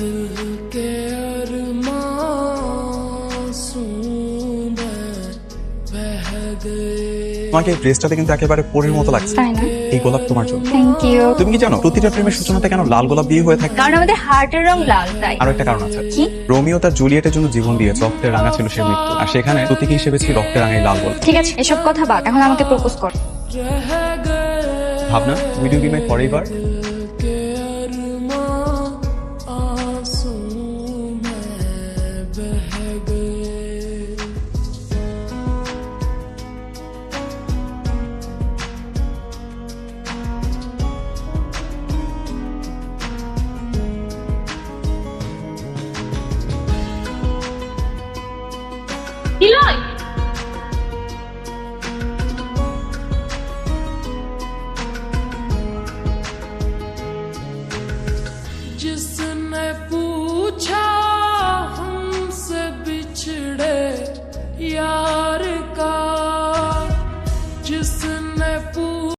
दिल के अरमासूम बह गए। তোমাকে এই ড্রেসটাতে কিন্তু একেবারে পরীর মতো লাগছে। তাই না? এই গোলাপ তোমার জন্য। Thank you. তুমি কি জানো প্রতিটা প্রেমের সূচনাতে কেন লাল গোলাপ দিয়ে হয়ে থাকে? কারণ আমাদের হার্টের রং লাল, তাই। আরো একটা কারণ আছে। কি? রোমিও তার জুলিয়েটের জন্য জীবন দিয়েছে, রক্তের রাঙা ছিল সে মৃত্যু, আর সেখানে প্রতীকী হিসেবে ছিল রক্তের রাঙাই লাল গোলাপ। ঠিক আছে, এসব কথা বাদ, এখন আমাকে প্রপোজ কর। Bhavna, will you be my forever? के अरमासूम बह गए। जिसने पूछा हमसे बिछड़े यार